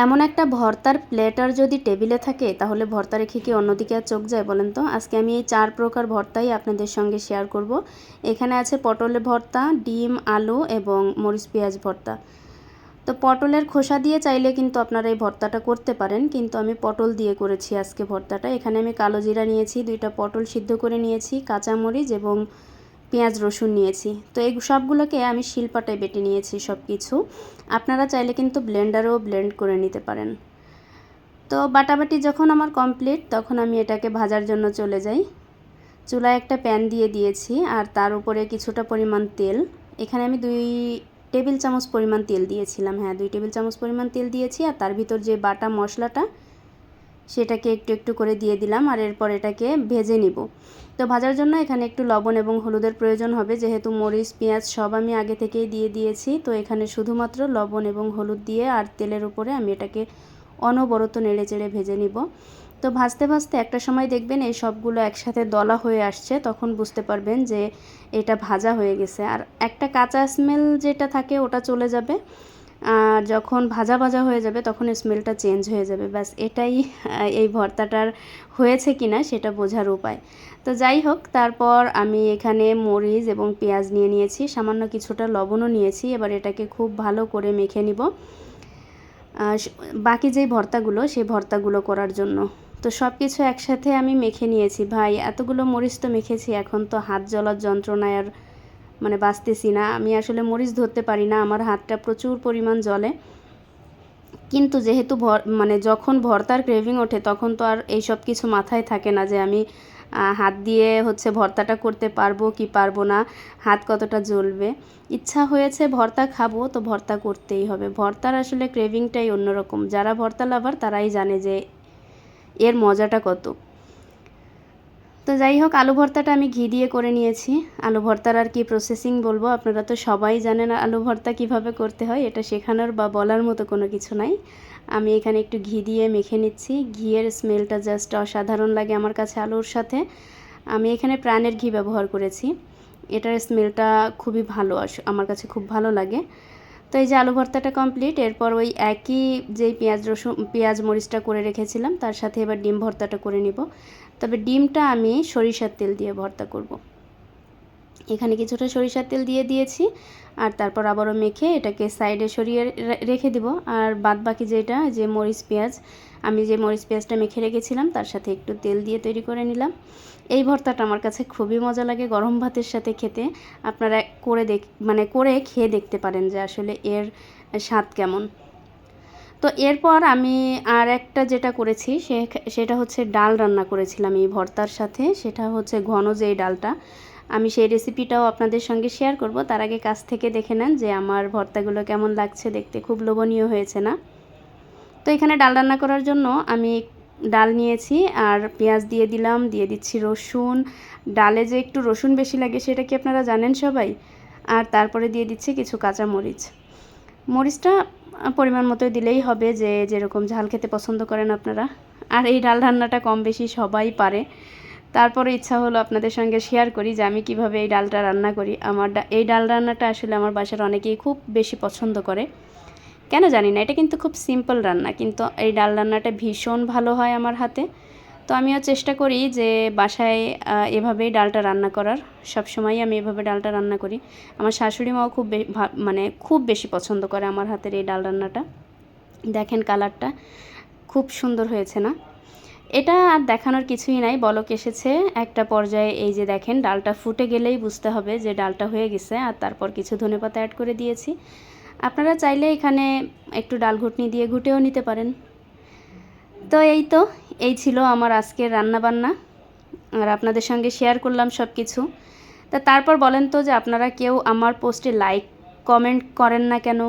এমন একটা ভর্তার প্লেটার যদি টেবিলে থাকে তাহলে ভর্তা রেখে কি অন্যদিকে আর চোখ যায় বলেন তো। আজকে আমি এই 4 প্রকার ভর্তাই আপনাদের সঙ্গে শেয়ার করব। এখানে আছে পটলের ভর্তা, ডিম, আলু এবং মরিচ পেঁয়াজ ভর্তা। তো পটলের খোসা দিয়ে চাইলে কিন্তু আপনারা এই ভর্তাটা করতে পারেন, কিন্তু আমি পটল দিয়ে করেছি আজকে ভর্তাটা। এখানে আমি কালো জিরা নিয়েছি, 2টা পটল সিদ্ধ করে নিয়েছি, কাঁচামরিচ এবং পেঁয়াজ রসুন নিয়েছি। তো এই সবগুলোকে আমি শিলপাটায় বেটে নিয়েছি সব কিছু। আপনারা চাইলে কিন্তু ব্লেন্ডারেও ব্লেন্ড করে নিতে পারেন। তো বাটাবাটি যখন আমার কমপ্লিট তখন আমি এটাকে ভাজার জন্য চলে যাই। চুলায় একটা প্যান দিয়ে দিয়েছি আর তার উপরে কিছুটা পরিমাণ তেল, এখানে আমি 2 টেবিল চামচ পরিমাণ তেল দিয়েছিলাম। হ্যাঁ, 2 টেবিল চামচ পরিমাণ তেল দিয়েছি আর তার ভিতর যে বাটা মশলাটা সেটাকে একটু একটু করে দিয়ে দিলাম আর এরপর এটাকে ভেজে নিব। তো ভাজার জন্য এখানে একটু লবণ এবং হলুদের প্রয়োজন হবে, যেহেতু মরিচ পেঁয়াজ সব আমি আগে থেকেই দিয়ে দিয়েছি। তো এখানে শুধুমাত্র লবণ এবং হলুদ দিয়ে আর তেলের উপরে আমি এটাকে অনবরত নেড়ে চেড়ে ভেজে নিব। তো ভাজতে ভাজতে একটা সময় দেখবেন এই সবগুলো একসাথে দলা হয়ে আসছে, তখন বুঝতে পারবেন যে এটা ভাজা হয়ে গেছে। আর একটা কাঁচা স্মেল যেটা থাকে ওটা চলে যাবে, আর যখন ভাজা ভাজা হয়ে যাবে তখন স্মেলটা চেঞ্জ হয়ে যাবে। ব্যাস এটাই এই ভর্তাটার হয়েছে কিনা সেটা বোঝার উপায়। তো যাই হোক, তারপর আমি এখানে মরিচ এবং পেঁয়াজ নিয়ে নিয়েছি, সামান্য কিছুটা লবণও নিয়েছি। এবার এটাকে খুব ভালো করে মেখে নিব বাকি যেই ভর্তাগুলো সেই ভর্তাগুলো করার জন্য। তো সব কিছু একসাথে আমি মেখে নিয়েছি। ভাই এতগুলো মরিচ তো মেখেছি, এখন তো হাত জ্বলার যন্ত্রণায় আর মানে বাঁচতেছি না। আমি আসলে মরিচ ধরতে পারি না, আমার হাতটা প্রচুর পরিমাণ জ্বলে। কিন্তু যেহেতু মানে যখন ভর্তার ক্রেভিং ওঠে তখন তো আর এই সব কিছু মাথায় থাকে না যে আমি হাত দিয়ে হচ্ছে ভর্তাটা করতে পারবো কি পারবো না, হাত কতটা জ্বলবে। ইচ্ছা হয়েছে ভর্তা খাবো তো ভর্তা করতেই হবে। ভর্তার আসলে ক্রেভিংটাই অন্যরকম। যারা ভর্তা লাভার তারাই জানে যে এর মজাটা কত। তো যাই হোক, আলু ভর্তাটা আমি ঘি দিয়ে করে নিয়েছি। আলু ভর্তার আর কি প্রসেসিং বলবো, আপনারা তো সবাই জানেন আলু ভর্তা কিভাবে করতে হয়, এটা শেখানোর বা বলার মতো কোনো কিছু নাই। আমি এখানে একটু ঘি দিয়ে মেখে নিচ্ছি। ঘিয়ের স্মেলটা জাস্ট অসাধারণ লাগে আমার কাছে আলুর সাথে। আমি এখানে প্রাণের ঘি ব্যবহার করেছি, এটার স্মেলটা খুবই ভালো, আমার কাছে খুব ভালো লাগে। তো এই যে আলু ভর্তাটা কমপ্লিট। এরপর ওই একই যেই পেঁয়াজ মরিচটা করে রেখেছিলাম তার সাথে এবার ডিম ভর্তাটা করে নিব। তবে ডিমটা আমি সরিষার তেল দিয়ে ভর্তা করব। এখানে কিছুটা সরিষার তেল দিয়ে দিয়েছি আর তারপর আবারও মেখে এটাকে সাইডে সরিয়ে রেখে দিব। আর বাদ বাকি যেটা যে মরিচ পেঁয়াজ, আমি যে মরিচ পেঁয়াজটা মেখে রেখেছিলাম তার সাথে একটু তেল দিয়ে তৈরি করে নিলাম। এই ভর্তাটা আমার কাছে খুবই মজা লাগে গরম ভাতের সাথে খেতে। আপনারা করে খেয়ে দেখতে পারেন যে আসলে এর স্বাদ কেমন। তো এরপর আমি আর একটা যেটা করেছি সেটা হচ্ছে ডাল রান্না করেছিলাম এই ভর্তার সাথে। সেটা হচ্ছে ঘন যেই ডালটা, আমি সেই রেসিপিটাও আপনাদের সঙ্গে শেয়ার করব। তার আগে কাছ থেকে দেখে নেন যে আমার ভর্তাগুলো কেমন লাগছে দেখতে, খুব লোভনীয় হয়েছে না? তো এখানে ডাল রান্না করার জন্য আমি ডাল নিয়েছি আর পেঁয়াজ দিয়ে দিলাম, দিয়ে দিচ্ছি রসুন। ডালে যে একটু রসুন বেশি লাগে সেটা কি আপনারা জানেন সবাই? আর তারপরে দিয়ে দিচ্ছি কিছু কাঁচা মরিচ। মরিচটা পরিমাণ মতো দিলেই হবে, যে যেরকম ঝাল খেতে পছন্দ করেন আপনারা। আর এই ডাল রান্নাটা কম বেশি সবাই পারে। তারপরে ইচ্ছা হলো আপনাদের সঙ্গে শেয়ার করি যে আমি কিভাবে এই ডালটা রান্না করি। এই ডাল রান্নাটা আসলে আমার বাসার অনেকেই খুব বেশি পছন্দ করে, কেন জানি না। এটা কিন্তু খুব সিম্পল রান্না, কিন্তু এই ডাল রান্নাটা ভীষণ ভালো হয় আমার হাতে। তো আমিও চেষ্টা করি যে বাসায় এভাবেই ডালটা রান্না করার। সবসময়ই আমি এভাবে ডালটা রান্না করি। আমার শাশুড়ি মাও মানে খুব বেশি পছন্দ করে আমার হাতের এই ডাল রান্নাটা। দেখেন কালারটা খুব সুন্দর হয়েছে না? এটা আর দেখানোর কিছুই নাই, বলক এসেছে একটা পর্যায়ে। এই যে দেখেন ডালটা ফুটে গেলেই বুঝতে হবে যে ডালটা হয়ে গেছে। আর তারপর কিছু ধনেপাতা অ্যাড করে দিয়েছি। আপনারা চাইলে এখানে একটু ডাল ঘুটনি দিয়ে ঘুটেও নিতে পারেন। তো এই ছিল আমার আজকের রান্নাবান্না, আর আপনাদের সঙ্গে শেয়ার করলাম সব কিছু। তা তারপর বলেন তো যে আপনারা কেউ আমার পোস্টে লাইক কমেন্ট করেন না কেন?